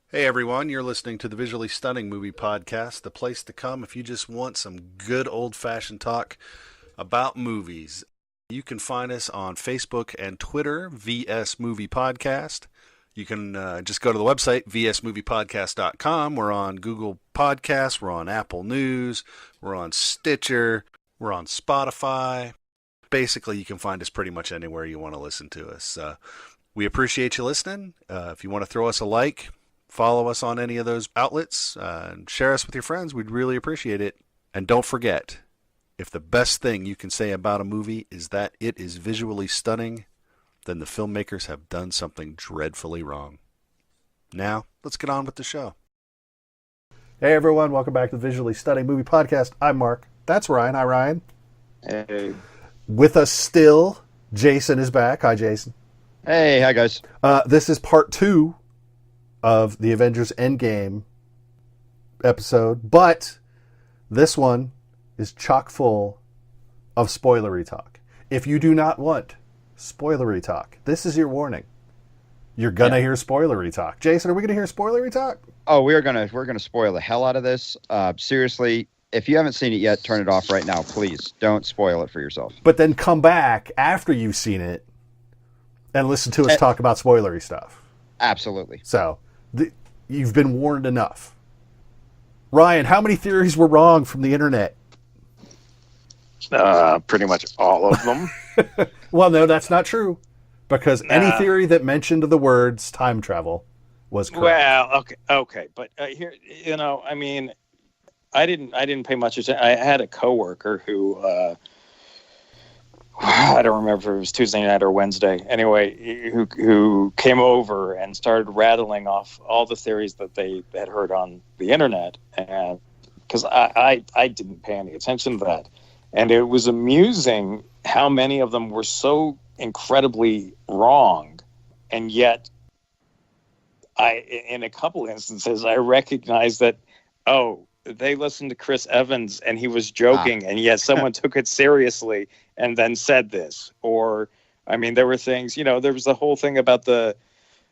Hey everyone, you're listening to the Visually Stunning Movie Podcast, the place to come if you just want some good old fashioned talk about movies. You can find us on Facebook and Twitter, VS Movie Podcast. You can just go to the website, vsmoviepodcast.com. We're on Google Podcasts, we're on Apple News, we're on Stitcher, we're on Spotify. Basically, you can find us pretty much anywhere you want to listen to us. We appreciate you listening. If you want to throw us a like, follow us on any of those outlets, and share us with your friends. We'd really appreciate it. And don't forget, if the best thing you can say about a movie is that it is visually stunning, then the filmmakers have done something dreadfully wrong. Now, let's get on with the show. Hey everyone, welcome back to the Visually Stunning Movie Podcast. I'm Mark. That's Ryan. Hi, Ryan. Hey. With us still, Jason is back. Hi, Jason. Hey, hi guys. This is part 2 of the Avengers Endgame episode, but this one is chock full of spoilery talk. If you do not want spoilery talk, this is your warning. You're gonna hear spoilery talk. Jason, are we gonna hear spoilery talk? Oh, we're gonna spoil the hell out of this. Seriously, if you haven't seen it yet, turn it off right now, please. Don't spoil it for yourself. But then come back after you've seen it and listen to us talk about spoilery stuff. Absolutely. So, you've been warned enough. Ryan, how many theories were wrong from the internet? Pretty much all of them. Well, no, that's not true. Because any theory that mentioned the words time travel was correct. Well, okay, but here, I mean, I didn't pay much attention. I had a coworker who, I don't remember if it was Tuesday night or Wednesday. Anyway, who came over and started rattling off all the theories that they had heard on the internet, and because I didn't pay any attention to that, and it was amusing how many of them were so incredibly wrong, and yet in a couple instances I recognized that they listened to Chris Evans and he was joking, and yet someone took it seriously and then said this. Or, I mean, there were things, there was the whole thing about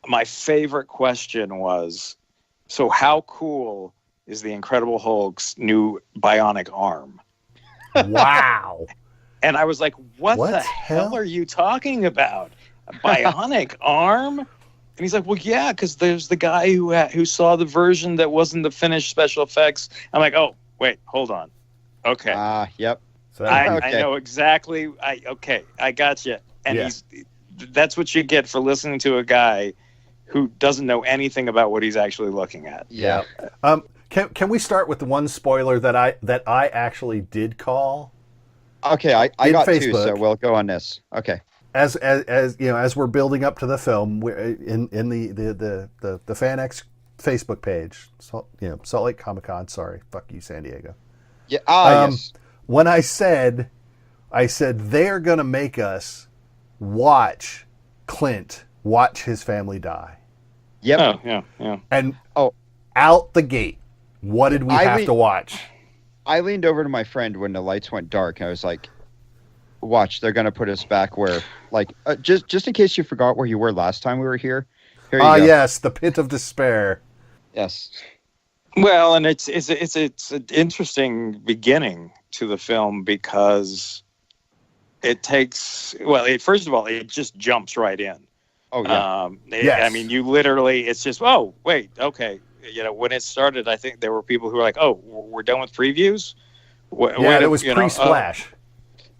my favorite question was, so how cool is the Incredible Hulk's new bionic arm? Wow. And I was like, what the hell are you talking about? A bionic arm? And he's like, well, yeah, because there's the guy who saw the version that wasn't the finished special effects. I'm like, oh, wait, hold on. Okay. Yep. So I know exactly. I got you. And that's what you get for listening to a guy who doesn't know anything about what he's actually looking at. Yeah. Can we start with the one spoiler that I actually did call? Okay, I got Facebook, two, so we'll go on this. Okay. As as we're building up to the film, in the FanX Facebook page, Salt Lake Comic Con. Sorry, fuck you, San Diego. Yeah. Yes. When I said they're gonna make us watch Clint watch his family die. Yep. Oh, yeah. And out the gate, what did we have to watch? I leaned over to my friend when the lights went dark, and I was like, watch, they're going to put us back where, like, just in case you forgot where you were last time we were here. Here you go. Yes, the pit of despair. Yes. Well, and it's an interesting beginning to the film because it takes, first of all, it just jumps right in. Oh, yeah. Yes. I mean, you literally, it's just, oh, wait, okay. When it started, I think there were people who were like, oh, we're done with previews? It was pre-splash.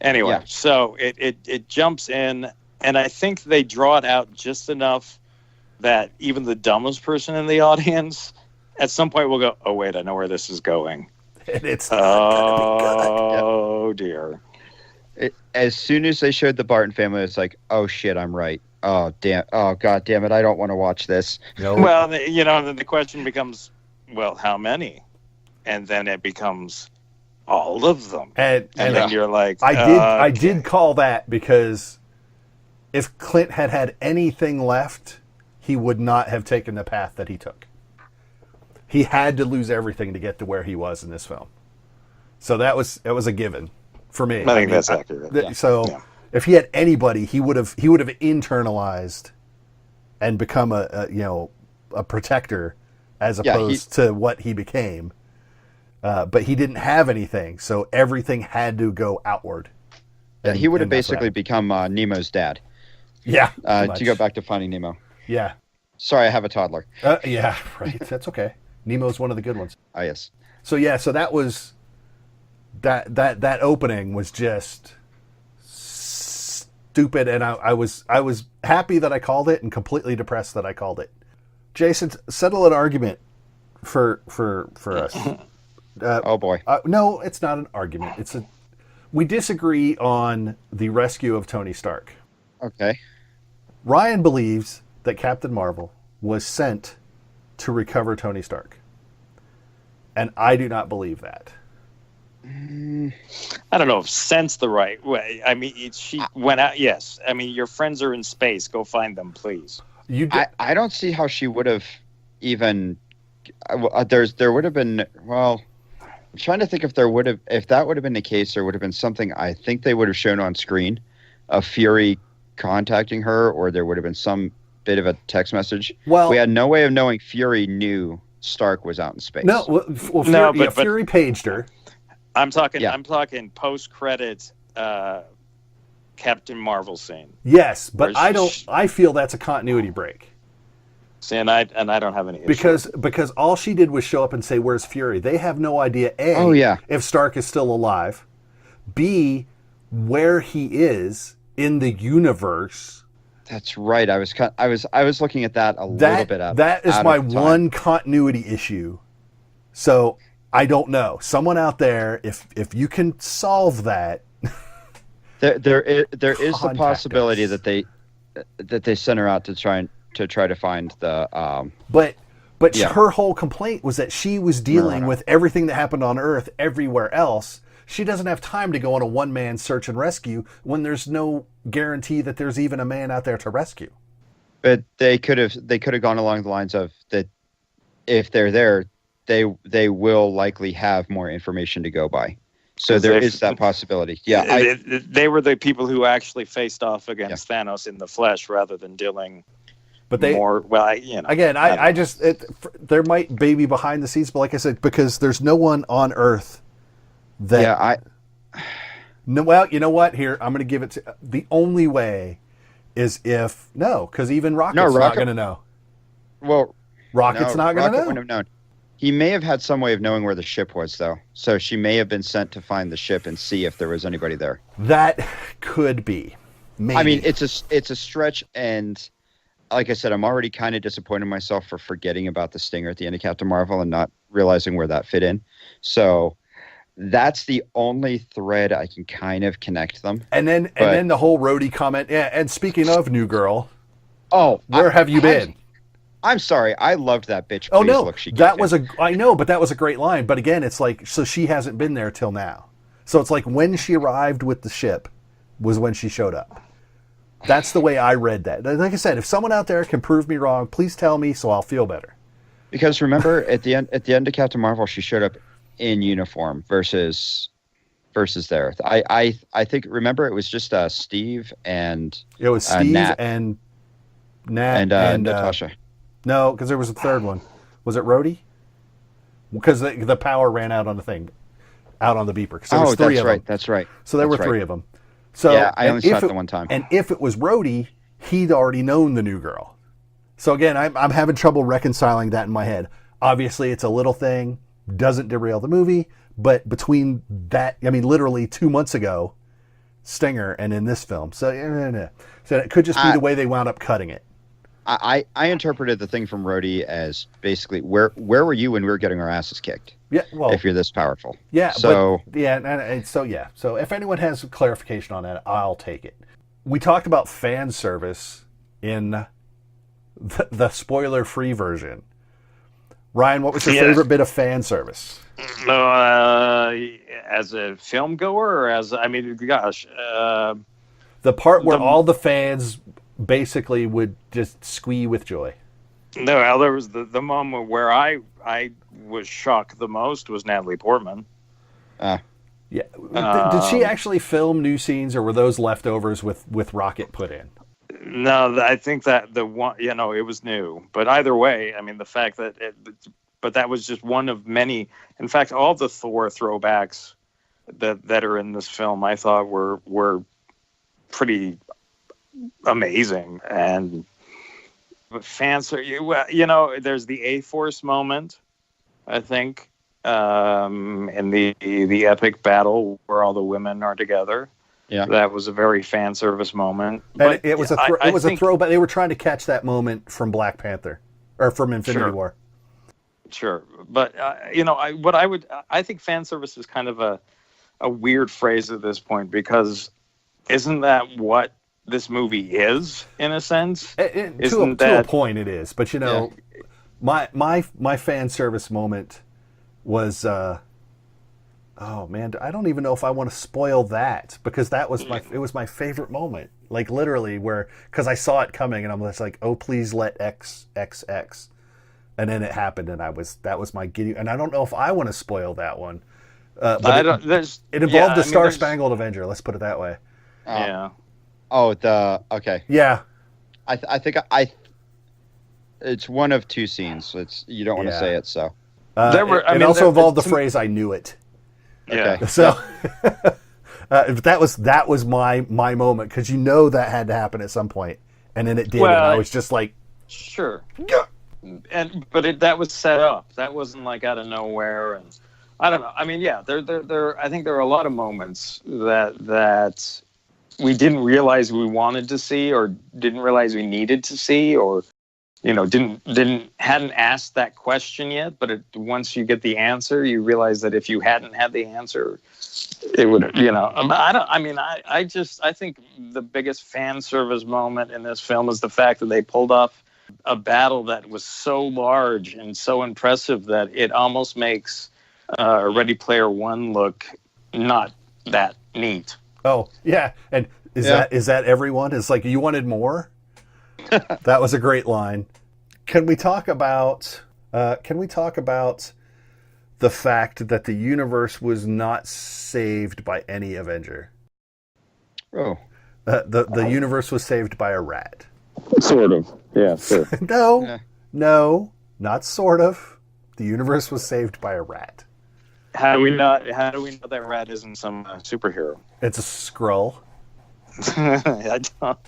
Anyway, so it jumps in, and I think they draw it out just enough that even the dumbest person in the audience at some point will go, oh, wait, I know where this is going. And it's not gonna be good. Oh, dear. As soon as they showed the Barton family, it's like, oh, shit, I'm right. Oh, damn. Oh, God damn it. I don't want to watch this. No. Well, then the question becomes, well, how many? And then it becomes all of them. And then you're like, I did call that because if Clint had anything left, he would not have taken the path that he took. He had to lose everything to get to where he was in this film. So that was a given for me. I think that's accurate. So if he had anybody, he would have internalized and become a protector as Yeah, opposed to what he became. But he didn't have anything, so everything had to go outward. And, he would have and that's what basically happened. become Nemo's dad. Yeah. To go back to Finding Nemo. Yeah. Sorry, I have a toddler. Yeah, right. That's okay. Nemo's one of the good ones. Ah, yes. So yeah, so that was that opening was just stupid, and I was happy that I called it and completely depressed that I called it. Jason, settle an argument for us. Oh boy. No, it's not an argument. We disagree on the rescue of Tony Stark. Okay. Ryan believes that Captain Marvel was sent to recover Tony Stark. And I do not believe that. I don't know if "sent's" the right way. I mean, she went out. Yes. I mean, your friends are in space. Go find them, please. I don't see how she would have even. There would have been. Well, I'm trying to think if that would have been the case. There would have been something I think they would have shown on screen, of Fury contacting her, or there would have been some bit of a text message. Well, we had no way of knowing Fury knew Stark was out in space. No, Fury paged her. I'm talking post-credit Captain Marvel scene. Yes, but I feel that's a continuity break. See, and I don't have any issue. Because all she did was show up and say, "Where's Fury?" They have no idea if Stark is still alive, B, where he is in the universe. That's right. I was looking at that little bit out. That is my one continuity issue. So I don't know. Someone out there, if you can solve that, there is the possibility us. that they sent her out to try to find the. But her whole complaint was that she was dealing with everything that happened on Earth everywhere else. She doesn't have time to go on a one-man search and rescue when there's no guarantee that there's even a man out there to rescue. But they could have gone along the lines of that. If they're there, they will likely have more information to go by. So there is that possibility. Yeah, they were the people who actually faced off against Thanos in the flesh rather than dealing. But they more. Well, I just there might be behind the scenes, but like I said, because there's no one on Earth. No, well, you know what? Here, I'm going to give it to... The only way is if... No, because even Rocket's not going to know. Well... Rocket's not going to know. Wouldn't have known. He may have had some way of knowing where the ship was, though. So she may have been sent to find the ship and see if there was anybody there. That could be. Maybe. I mean, it's a stretch, and like I said, I'm already kind of disappointed in myself for forgetting about the stinger at the end of Captain Marvel and not realizing where that fit in. So... That's the only thread I can kind of connect them. And then the whole Rhodey comment. Yeah, and speaking of New Girl, where have you been? I'm sorry, I loved that bitch. Oh no, look she that was I know, but that was a great line. But again, it's like so she hasn't been there till now. So it's like when she arrived with the ship was when she showed up. That's the way I read that. Like I said, if someone out there can prove me wrong, please tell me so I'll feel better. Because remember, at the end of Captain Marvel, she showed up in uniform versus there. I think remember it was just Steve and it was Steve Nat. and Nat and Natasha. No, because there was a third one. Was it Rhodey? Because the power ran out on the thing, out on the beeper. So there was three of them. That's right. So there were three of them. So yeah, I only saw it the one time. And if it was Rhodey, he'd already known the new girl. So again, I'm having trouble reconciling that in my head. Obviously, it's a little thing. Doesn't derail the movie, but between that, I mean, literally 2 months ago, Stinger, and in this film, so it could just be the way they wound up cutting it. I interpreted the thing from Rhodey as basically where were you when we were getting our asses kicked? Yeah, well, if you're this powerful, yeah. So So if anyone has clarification on that, I'll take it. We talked about fan service in the spoiler-free version. Ryan, what was your favorite bit of fan service? As a film goer, or the part where all the fans basically would just squee with joy. No, there was the moment where I was shocked the most was Natalie Portman. Yeah. Did she actually film new scenes, or were those leftovers with Rocket put in? No, I think that the one, it was new. But either way, I mean, the fact that but that was just one of many. In fact, all the Thor throwbacks that are in this film, I thought were pretty amazing. And fans are there's the A-Force moment, I think, in the epic battle where all the women are together. Yeah, that was a very fan service moment. And But it was a throwback. They were trying to catch that moment from Black Panther or from Infinity War. Sure, but I think fan service is kind of a weird phrase at this point, because isn't that what this movie is, in a sense? To a point, it is. But my fan service moment was. Oh man, I don't even know if I want to spoil that, because it was my favorite moment. Like literally, because I saw it coming and I'm just like, oh please let X, and then it happened, and that was my giddy. And I don't know if I want to spoil that one. But it involved the Star Spangled Avenger. Let's put it that way. Yeah. Oh, okay. Yeah. I think it's one of two scenes. You don't want to say it, so. It also involved the phrase "I knew it." Yeah. Okay. So that was my moment, because that had to happen at some point, and then it did, and I was just like, sure. But that was set up. That wasn't like out of nowhere, and I don't know. I mean, yeah, I think there are a lot of moments that we didn't realize we wanted to see, or didn't realize we needed to see, or hadn't asked that question yet. But once you get the answer, you realize that if you hadn't had the answer, it would, I think the biggest fan service moment in this film is the fact that they pulled off a battle that was so large and so impressive that it almost makes Ready Player One look not that neat. Oh yeah, and is that everyone? It's like, you wanted more. That was a great line. Can we talk about the fact that the universe was not saved by any Avenger? Oh, the universe was saved by a rat. Sort of. Yeah. Sure. No, not sort of. The universe was saved by a rat. How do we know that rat isn't some superhero? It's a Skrull. I don't.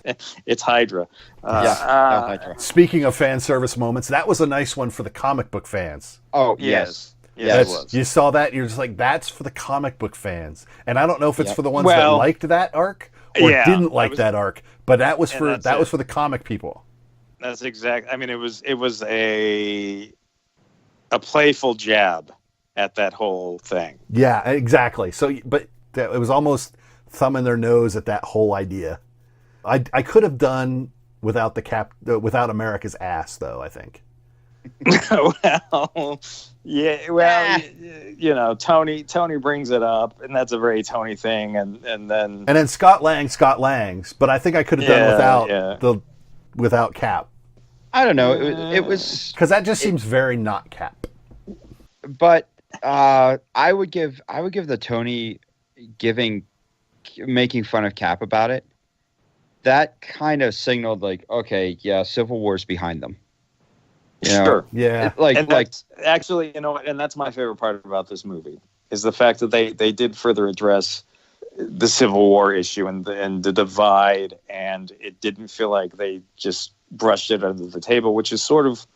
It's Hydra. Hydra. Speaking of fan service moments, that was a nice one for the comic book fans. Oh yes. Yes, it was. You saw that, and you're just like, that's for the comic book fans. And I don't know if it's for the ones that liked that arc or didn't like that arc, but that was for the comic people. That's exact. I mean, it was a playful jab at that whole thing. Yeah, exactly. So, but it was almost thumbing their nose at that whole idea. I could have done without without America's ass, though, I think. Well, yeah. Well, Tony brings it up, and that's a very Tony thing, and then Scott Lang's. But I think I could have done without Cap. I don't know. It was because that just seems very not Cap. But I would give the Tony making fun of Cap about it. That kind of signaled like, okay, yeah, Civil War's behind them. Sure. Yeah. Actually, and that's my favorite part about this movie is the fact that they did further address the Civil War issue and the divide, and it didn't feel like they just brushed it under the table, which is sort of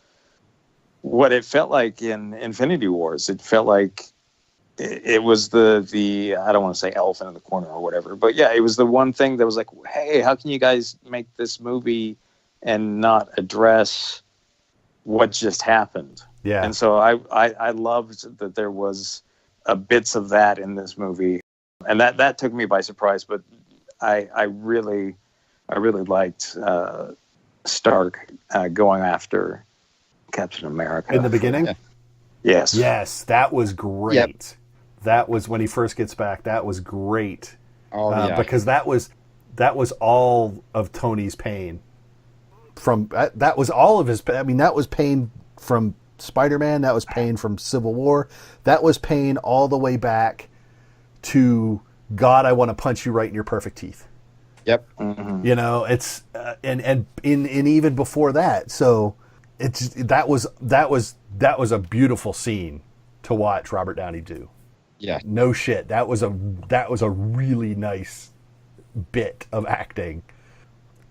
what it felt like in Infinity Wars. It felt like it was the I don't want to say elephant in the corner or whatever, but yeah, it was the one thing that was like, hey, how can you guys make this movie and not address what just happened? Yeah. And so I loved that there was bits of that in this movie, and that took me by surprise. But I really liked Stark going after Captain America in the beginning. Yes, that was great. Yep. That was when he first gets back. That was great. Because that was all of Tony's pain. That was all of his. I mean, that was pain from Spider-Man. That was pain from Civil War. That was pain all the way back to God. I want to punch you right in your perfect teeth. Yep. Mhm. You know, it's and even before that. So that was a beautiful scene to watch Robert Downey do. Yeah. No shit. That was a really nice bit of acting.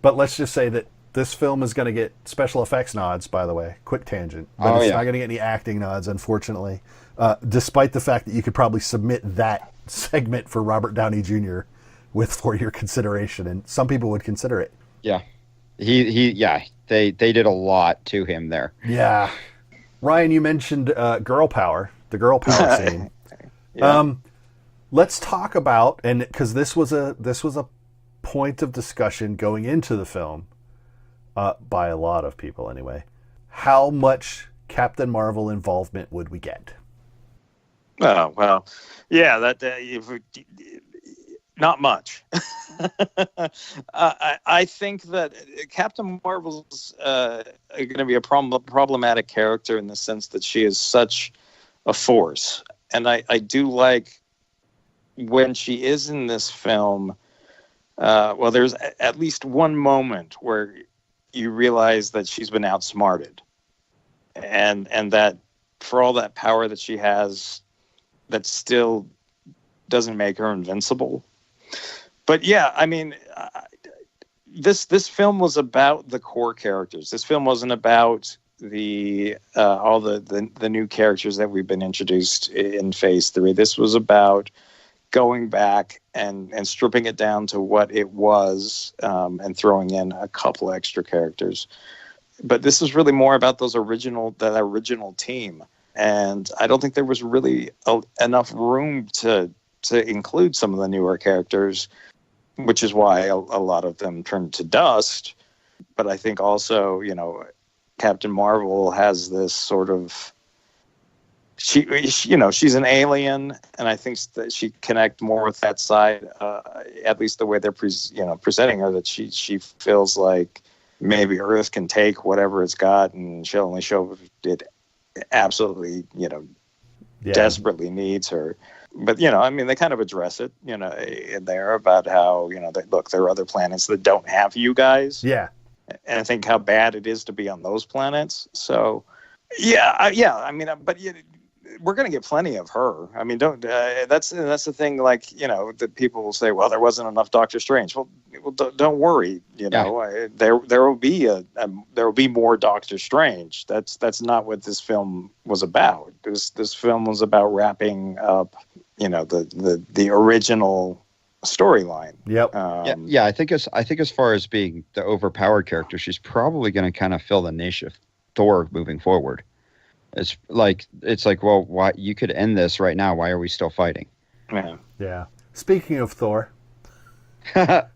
But let's just say that this film is going to get special effects nods, by the way. Quick tangent. But it's not going to get any acting nods, unfortunately. Despite the fact that you could probably submit that segment for Robert Downey Jr. for your consideration, and some people would consider it. Yeah. They did a lot to him there. Yeah. Ryan, you mentioned girl power, the girl power scene. Yeah. Let's talk about, and because this was a point of discussion going into the film, by a lot of people anyway, how much Captain Marvel involvement would we get? Oh, well, yeah, not much. I think that Captain Marvel's going to be a problematic character in the sense that she is such a force. And I do like when she is in this film, there's at least one moment where you realize that she's been outsmarted. And that for all that power that she has, that still doesn't make her invincible. But yeah, I mean, this film was about the core characters. This film wasn't about all the new characters that we've been introduced in Phase 3. This was about going back and stripping it down to what it was, and throwing in a couple extra characters. But this is really more about that original team. And I don't think there was really enough room to include some of the newer characters, which is why a lot of them turned to dust. But I think also, Captain Marvel has this sort of, she's an alien, and I think that she connect more with that side, at least the way they're presenting her, that she feels like maybe Earth can take whatever it's got, and she'll only show it absolutely, desperately needs her. But, they kind of address it, in there about how, there are other planets that don't have you guys. Yeah. And I think how bad it is to be on those planets. So, but we're going to get plenty of her. I mean, that's the thing, that people will say, well, there wasn't enough Doctor Strange. Well, don't worry, there will be more Doctor Strange. That's not what this film was about. This film was about wrapping up, the original storyline. Yep. I think as far as being the overpowered character, she's probably going to kind of fill the niche of Thor moving forward. It's like, well, why you could end this right now? Why are we still fighting? Yeah. Yeah. Speaking of Thor, the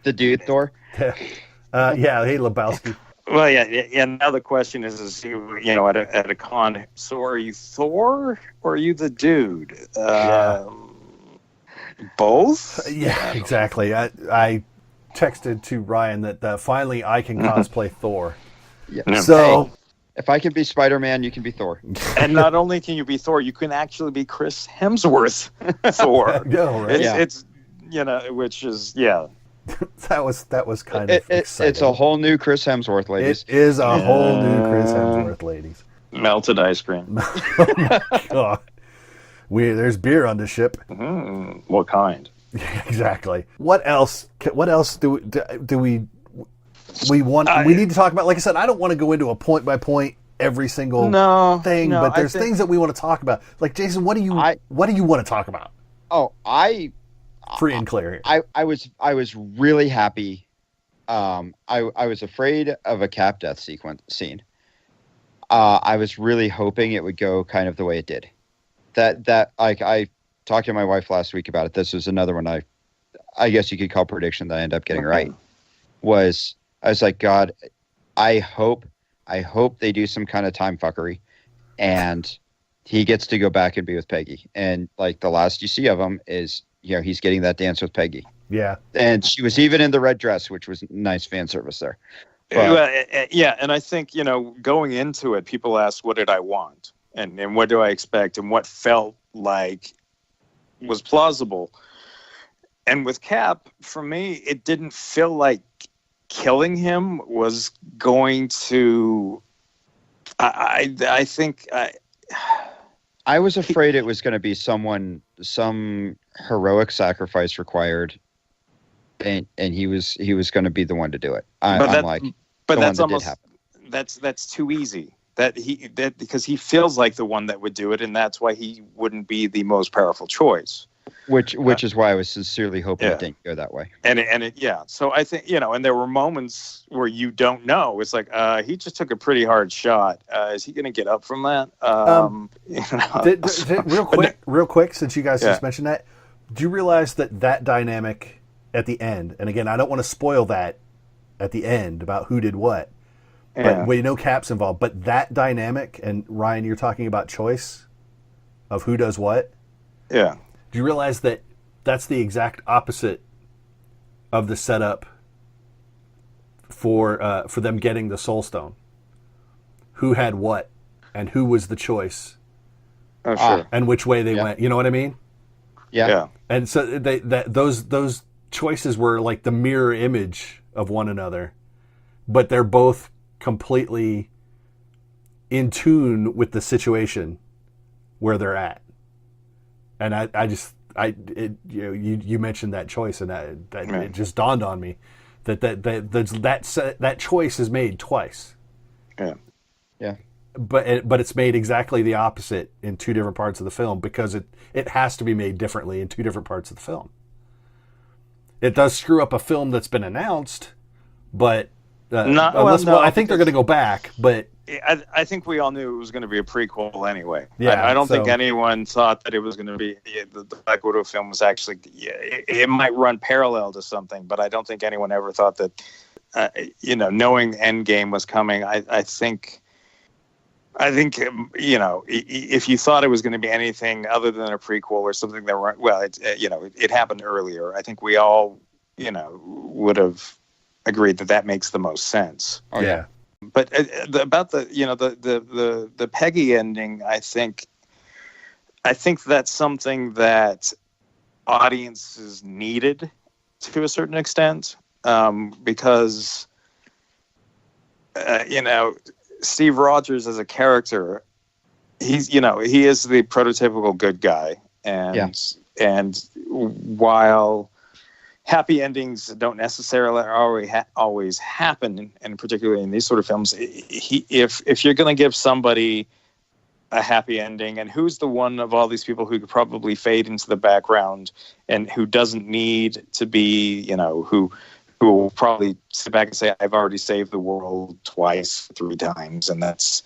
dude Thor. Hey Lebowski. Well, yeah. Now the question is at a con. So are you Thor or are you the dude? Both. Yeah, exactly. I texted to Ryan that finally I can cosplay Thor. Yeah. So. Hey, if I can be Spider-Man, you can be Thor. And not only can you be Thor, you can actually be Chris Hemsworth Thor. No, right? It's which is that was kind of exciting. It's a whole new Chris Hemsworth, ladies. It is a whole new Chris Hemsworth, ladies. Melted ice cream. Oh my God. There's beer on the ship. What kind? Exactly. What else do we want? We need to talk about. Like I said, I don't want to go into a point by point every single thing, but there's things that we want to talk about. Like, Jason, what do you want to talk about? Oh, free and clear here. I was really happy. I was afraid of a Cap death scene. I was really hoping it would go kind of the way it did. That I talked to my wife last week about it. This was another one I guess you could call prediction that I ended up getting right. I was like, God, I hope they do some kind of time fuckery and he gets to go back and be with Peggy. And like the last you see of him is, he's getting that dance with Peggy. Yeah. And she was even in the red dress, which was nice fan service there. And I think, going into it, people asked, what did I want? And what do I expect? And what felt like was plausible. And with Cap, for me, it didn't feel like killing him was going to. I think. I was afraid it was going to be some heroic sacrifice required, and he was going to be the one to do it. That's too easy. Because he feels like the one that would do it, and that's why he wouldn't be the most powerful choice. Which is why I was sincerely hoping it didn't go that way. So I think, and there were moments where you don't know. It's like, he just took a pretty hard shot. Is he going to get up from that? Real quick, since you guys just mentioned that, do you realize that dynamic at the end, and again, I don't want to spoil that at the end about who did what, but we know Cap's involved, but that dynamic, and Ryan, you're talking about choice of who does what. Yeah. Do you realize that that's the exact opposite of the setup for them getting the Soul Stone? Who had what, and who was the choice? Oh, sure. And which way they went. You know what I mean? Yeah. And so those choices were like the mirror image of one another, but they're both completely in tune with the situation where they're at. And you mentioned that choice, and it just dawned on me that choice is made twice. Yeah. But it's made exactly the opposite in two different parts of the film, because it has to be made differently in two different parts of the film. It does screw up a film that's been announced, but I think they're going to go back, but. I think we all knew it was going to be a prequel anyway. Yeah, I don't think anyone thought that it was going to be the Black Widow film was actually. It might run parallel to something, but I don't think anyone ever thought that. Knowing Endgame was coming, I think. If you thought it was going to be anything other than a prequel or something it happened earlier. I think we all would have agreed that makes the most sense. Oh yeah. But about the Peggy ending, I think that's something that audiences needed to a certain extent, because Steve Rogers as a character, he is the prototypical good guy, and while happy endings don't necessarily always happen, and particularly in these sort of films, if you're going to give somebody a happy ending, and who's the one of all these people who could probably fade into the background and who doesn't need to be, who will probably sit back and say, I've already saved the world twice, 3 times, and that's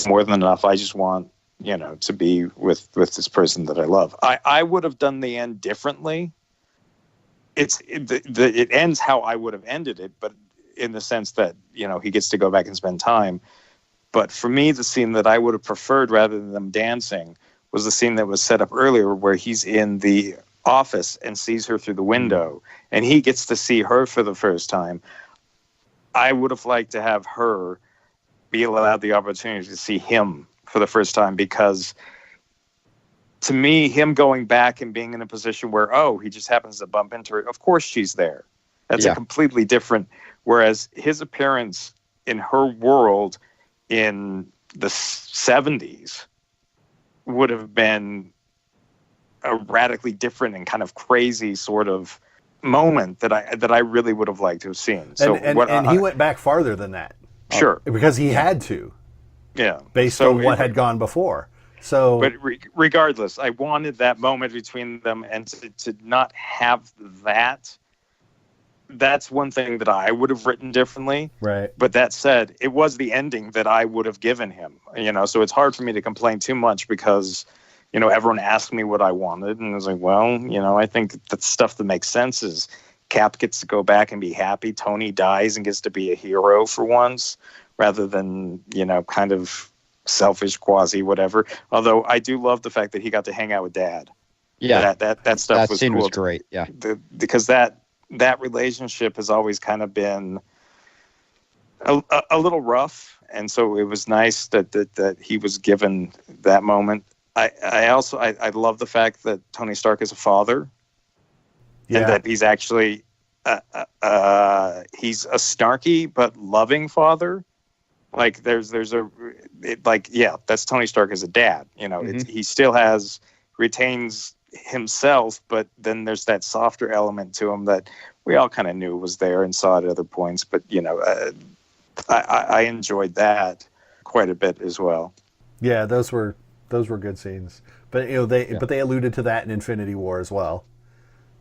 more than enough. I just want, to be with this person that I love. I would have done the end differently. It ends how I would have ended it, but in the sense that he gets to go back and spend time. But for me, the scene that I would have preferred rather than them dancing was the scene that was set up earlier, where he's in the office and sees her through the window, and he gets to see her for the first time. I would have liked to have her be allowed the opportunity to see him for the first time, because to me, him going back and being in a position where, he just happens to bump into her, of course she's there. That's a completely different, whereas his appearance in her world in the 70s would have been a radically different and kind of crazy sort of moment that I really would have liked to have seen. So and he went back farther than that. Sure. Because he had to. Yeah. Based on what had gone before. So, but regardless, I wanted that moment between them, and to not have that. That's one thing that I would have written differently. Right. But that said, it was the ending that I would have given him. So it's hard for me to complain too much, because everyone asked me what I wanted, and I was like, well, I think the stuff that makes sense is Cap gets to go back and be happy. Tony dies and gets to be a hero for once, rather than kind of selfish quasi whatever. Although I do love the fact that he got to hang out with Dad. Yeah, that stuff was scene cool. was great. Yeah, because that relationship has always kind of been a little rough, and so it was nice that he was given that moment. I also love the fact that Tony Stark is a father. and that he's actually he's a snarky but loving father. Like that's Tony Stark as a dad. You know, he still retains himself, but then there's that softer element to him that we all kind of knew was there and saw at other points. But I enjoyed that quite a bit as well. Yeah, those were good scenes. But they alluded to that in Infinity War as well.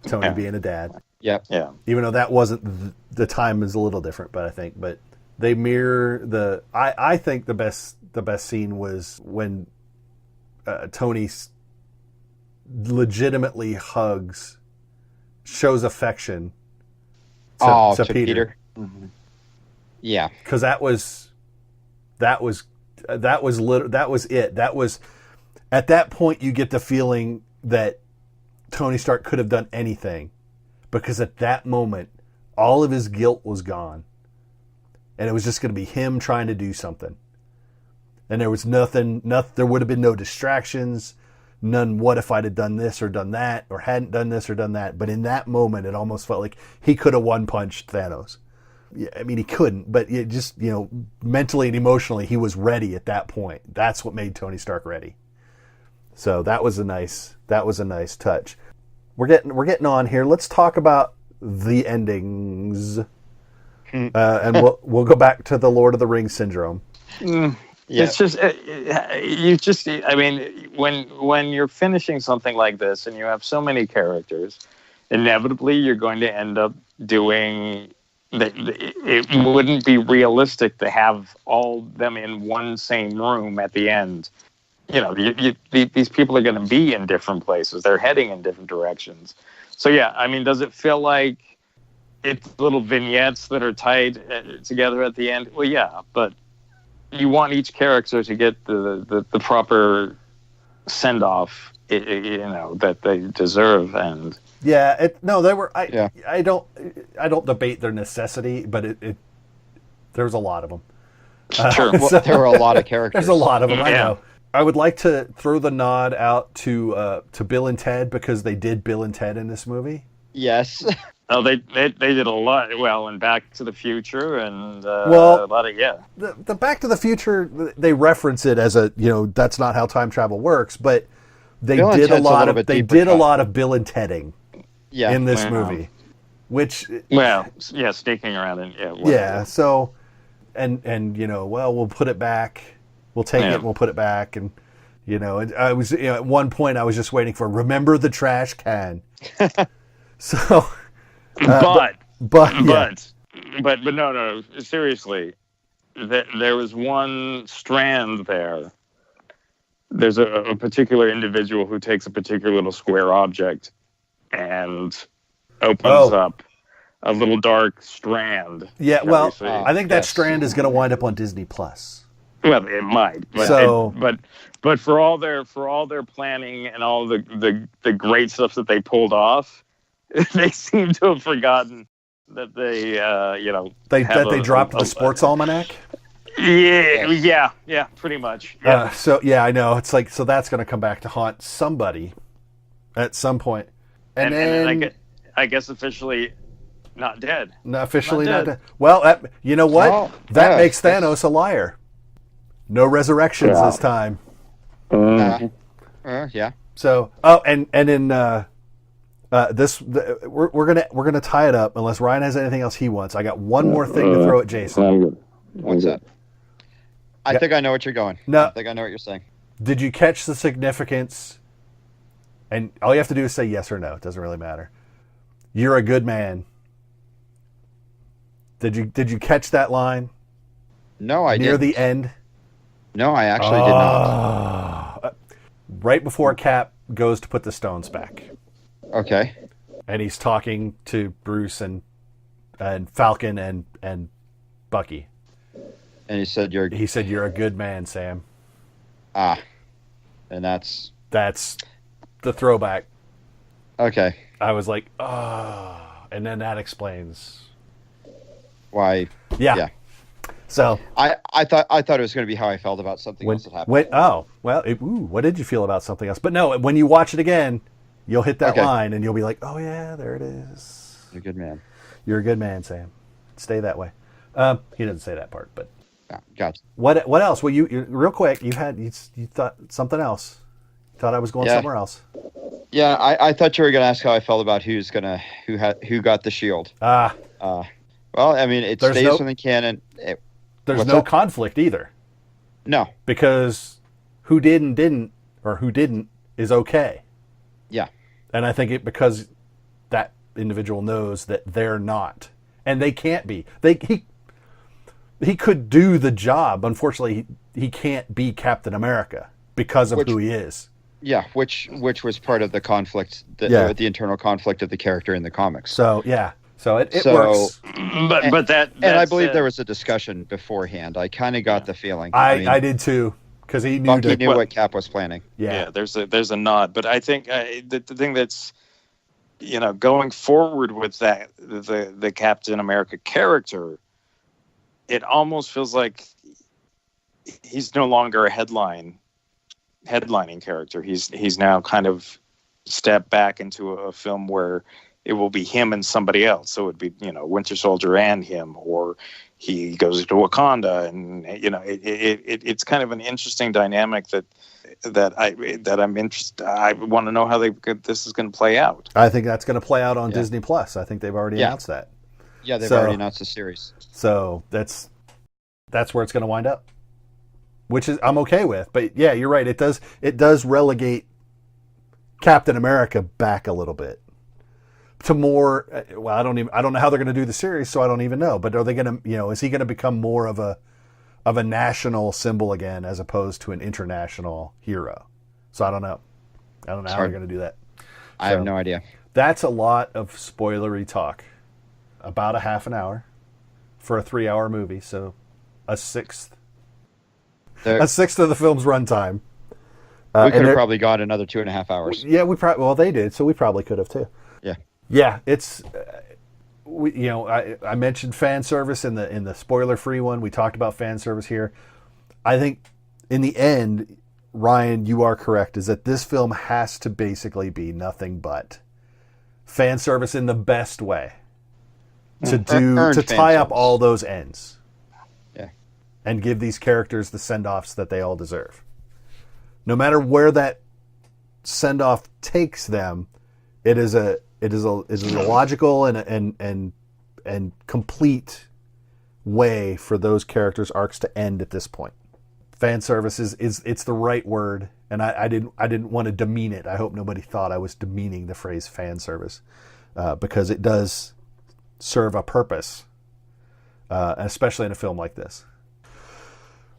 Tony being a dad. Yep. Yeah. Even though that wasn't the time is a little different, but they mirror I think the best scene was when Tony legitimately shows affection to Peter. Mm-hmm. Yeah, because that was it. That was at that point you get the feeling that Tony Stark could have done anything, because at that moment all of his guilt was gone, and it was just going to be him trying to do something. And there was nothing. There would have been no distractions. None. What if I'd have done this or done that, or hadn't done this or done that? But in that moment, it almost felt like he could have one-punched Thanos. Yeah, I mean, he couldn't, but it just, mentally and emotionally, he was ready at that point. That's what made Tony Stark ready. So that was a nice touch. We're getting on here. Let's talk about the endings, and we'll go back to the Lord of the Rings syndrome. Yeah. It's just I mean, when you're finishing something like this and you have so many characters, inevitably you're going to end up doing. It wouldn't be realistic to have all them in one same room at the end. These people are going to be in different places. They're heading in different directions. So yeah, I mean, does it feel like it's little vignettes that are tied together at the end? Well, yeah, but you want each character to get the proper send off, that they deserve. And yeah, they were. I don't debate their necessity, but there's a lot of them. Sure, there were a lot of characters. There's a lot of them. Yeah. I know. I would like to throw the nod out to Bill and Ted, because they did Bill and Ted in this movie. Yes. Oh, they did a lot. Well, and Back to the Future, and a lot of The Back to the Future, they reference it as that's not how time travel works, but they did a lot of Bill and Tedding in this movie, which sneaking around and So, and we'll put it back. We'll take it and we'll put it back. And, and I was, at one point I was just waiting for, remember the trash can. So, but no, seriously, there was one strand there. There's a particular individual who takes a particular little square object and opens up a little dark strand. Yeah, well, I think that strand is going to wind up on Disney Plus. Well, it might, but for all their planning and all the great stuff that they pulled off, they seem to have forgotten that they they dropped the sports almanac. Yeah, pretty much. Yeah. I know, it's like, so that's going to come back to haunt somebody at some point, and then I guess officially not dead. No, officially not dead. Well, you know what? That makes Thanos a liar. No resurrections this time. Yeah. So, and in we're gonna tie it up unless Ryan has anything else he wants. I got one more thing to throw at Jason. What's that? I think I know what you're going. No, I think I know what you're saying. Did you catch the significance? And all you have to do is say yes or no. It doesn't really matter. You're a good man. Did you catch that line? No, I didn't. Near the end. No, I actually did not. Right before Cap goes to put the stones back. Okay. And he's talking to Bruce and Falcon and Bucky. And he said you're a good man, Sam. And that's the throwback. Okay. I was like, and then that explains why. Yeah. So I thought it was going to be how I felt about something else that happened. What did you feel about something else? But no, when you watch it again, You'll hit that Okay. line, and you'll be like, "Oh yeah, there it is." You're a good man. You're a good man, Sam. Stay that way. He doesn't say that part, but Gotcha. what else? Well, you real quick. You thought something else. Thought I was going somewhere else. Yeah, I thought you were going to ask how I felt about who got the shield. Well, I mean, it stays in the canon. There's no conflict either. No, because who did and didn't, or who didn't, is okay. Yeah, and I think because that individual knows that they're not, and they can't be. He could do the job. Unfortunately, he can't be Captain America because of who he is. Yeah, which was part of the conflict, the internal conflict of the character in the comics. So it works. But that and I believe there was a discussion beforehand. I kind of got the feeling. I did too, because he knew what Cap was planning. Yeah, there's a nod, but I think the thing that's going forward with that the Captain America character, it almost feels like he's no longer a headlining character. He's now kind of stepped back into a film where it will be him and somebody else. So it'd be Winter Soldier and him, or he goes to Wakanda, and it's kind of an interesting dynamic that I'm interested. I want to know how this is going to play out. I think that's going to play out on Disney Plus. I think they've already announced that. Yeah, they've already announced the series. So that's where it's going to wind up, which is I'm okay with. But yeah, you're right. It does relegate Captain America back a little bit to more. Well, I don't know how they're going to do the series, so I don't even know. But are they going to, is he going to become more of a national symbol again as opposed to an international hero? So I don't know. I don't know how they're going to do that. I have no idea. That's a lot of spoilery talk. About a half an hour for a 3-hour movie, so a sixth of the film's runtime. We could have probably got another 2.5 hours. Yeah, they did, so we probably could have too. Yeah. It's I mentioned fan service in the spoiler free one. We talked about fan service here. I think in the end, Ryan, you are correct. Is that this film has to basically be nothing but fan service in the best way. To tie up all those ends, and give these characters the send-offs that they all deserve. No matter where that send-off takes them, it is a logical and complete way for those characters' arcs to end at this point. Fan service it's the right word, and I didn't want to demean it. I hope nobody thought I was demeaning the phrase fan service, because it does serve a purpose, especially in a film like this.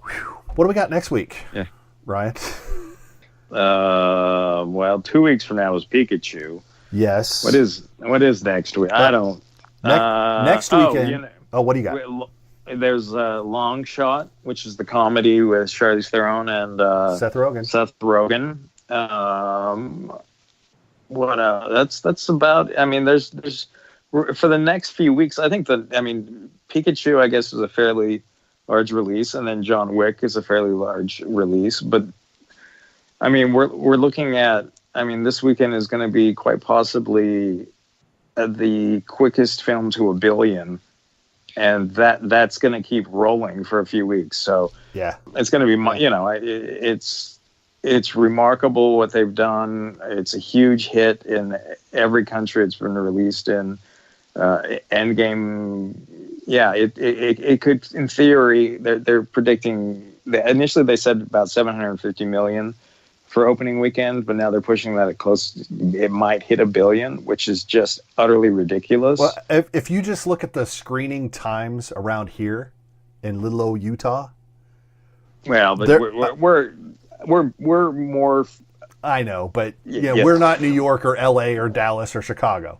Whew. What do we got next week? Yeah, Ryan. Well, 2 weeks from now is Pikachu. Yes. What is next week? I don't. Next weekend. What do you got? There's Long Shot, which is the comedy with Charlize Theron and Seth Rogen. What that's about. I mean, there's for the next few weeks. I think Pikachu, I guess, is a fairly large release, and then John Wick is a fairly large release. But I mean, we're looking at. I mean, this weekend is going to be quite possibly the quickest film to $1 billion, and that's going to keep rolling for a few weeks. So yeah, it's going to be, it's remarkable what they've done. It's a huge hit in every country it's been released in. Endgame, yeah, it could, in theory, they're predicting. Initially, they said about 750 million for opening weekend, but now they're pushing that at close. It might hit $1 billion, which is just utterly ridiculous. Well, if you just look at the screening times around here in little old Utah. Well, but we're more. I know, but we're not New York or L.A. or Dallas or Chicago.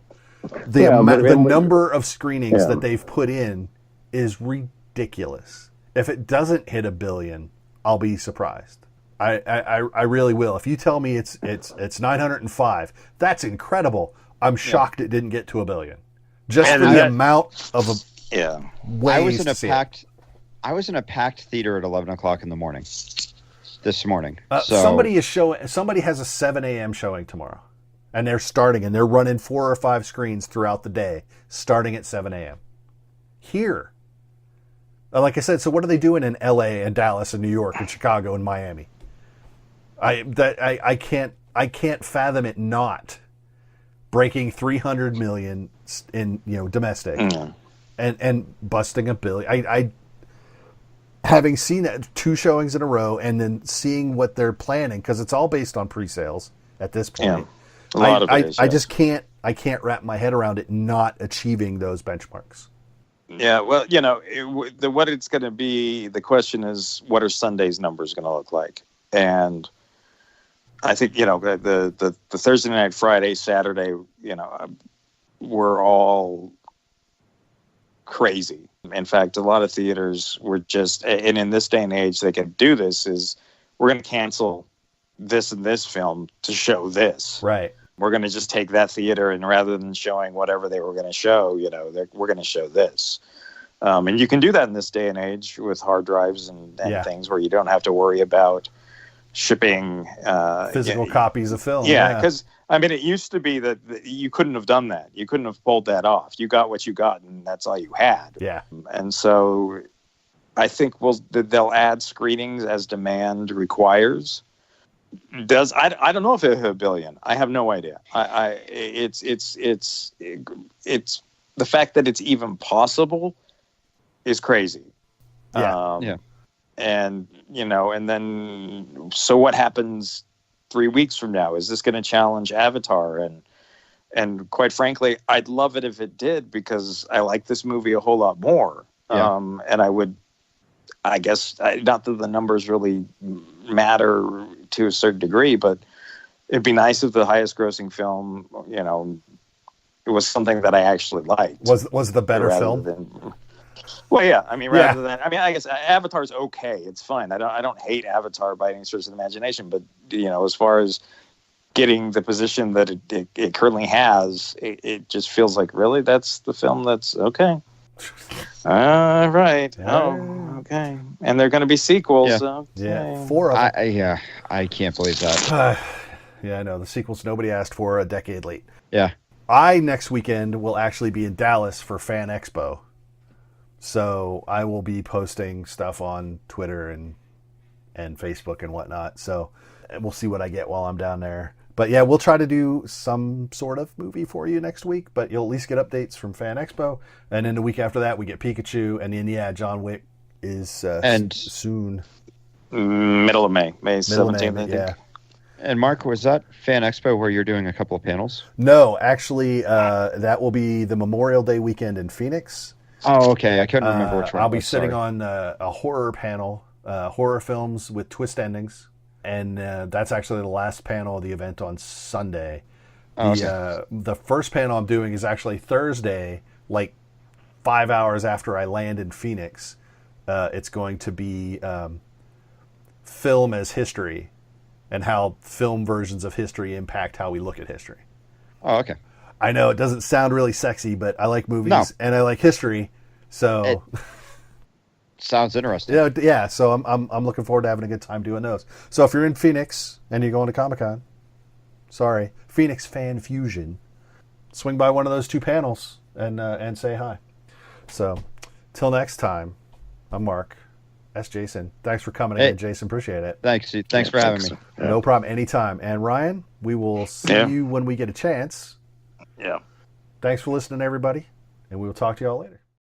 The number of screenings that they've put in is ridiculous. If it doesn't hit $1 billion, I'll be surprised. I really will. If you tell me it's 905, that's incredible. I'm shocked it didn't get to $1 billion. Just for the amount of ways I was in a packed theater at 11 o'clock in the morning this morning. Somebody has a 7 a.m. showing tomorrow. And they're running 4 or 5 screens throughout the day, starting at 7 a.m. Here. Like I said, so what are they doing in L.A. and Dallas and New York and Chicago and Miami? I can't fathom it not breaking 300 million in domestic and busting $1 billion. I having seen that 2 showings in a row and then seeing what they're planning, because it's all based on pre-sales at this point. Yeah. A lot of it is, I just can't wrap my head around it not achieving those benchmarks. Yeah, well, what it's going to be, the question is, what are Sunday's numbers going to look like? And I think, the Thursday night, Friday, Saturday, were all crazy. In fact, a lot of theaters were just, and in this day and age, they can do this, is we're going to cancel this and this film to show this. Right. We're going to just take that theater, and rather than showing whatever they were going to show, we're going to show this. And you can do that in this day and age with hard drives and things where you don't have to worry about shipping physical copies of film. Yeah, because it used to be that you couldn't have done that. You couldn't have pulled that off. You got what you got, and that's all you had. Yeah. And so I think they'll add screenings as demand requires. I don't know if it hit $1 billion. I have no idea. It's the fact that it's even possible is crazy. Yeah. And and then so what happens 3 weeks from now? Is this going to challenge Avatar? And quite frankly, I'd love it if it did, because I like this movie a whole lot more. Yeah. And I guess, not that the numbers really matter to a certain degree, but it'd be nice if the highest grossing film, it was something that I actually liked. Was the better film? Well, yeah. I guess Avatar's okay. It's fine. I don't hate Avatar by any stretch of the imagination, but as far as getting the position that it currently has, it just feels like, really, that's the film that's okay. Right. Oh, okay. And they're going to be sequels. Yeah. So, yeah. 4 of them. I can't believe that. Yeah, I know. The sequels nobody asked for, a decade late. Yeah. Next weekend will actually be in Dallas for Fan Expo. So I will be posting stuff on Twitter and Facebook and whatnot. So we'll see what I get while I'm down there. But yeah, we'll try to do some sort of movie for you next week, but you'll at least get updates from Fan Expo. And then the week after that, we get Pikachu. And then, John Wick is soon. Middle of May 17th, I think. Yeah. And Mark, was that Fan Expo where you're doing a couple of panels? No, actually, that will be the Memorial Day weekend in Phoenix. Oh, okay. I couldn't remember which one. I'll be sitting on a horror panel, horror films with twist endings. And that's actually the last panel of the event on Sunday. The first panel I'm doing is actually Thursday, like 5 hours after I land in Phoenix. It's going to be film as history and how film versions of history impact how we look at history. Oh, okay. I know it doesn't sound really sexy, but I like movies and I like history, so... Sounds interesting. Yeah. So I'm looking forward to having a good time doing those. So if you're in Phoenix and you're going to Comic-Con, Phoenix Fan Fusion, swing by one of those 2 panels and say hi. So till next time, I'm Mark. That's Jason. Thanks for coming in, Jason. Appreciate it. Thanks for having me. Yeah. No problem. Anytime. And Ryan, we will see you when we get a chance. Yeah. Thanks for listening, everybody, and we will talk to y'all later.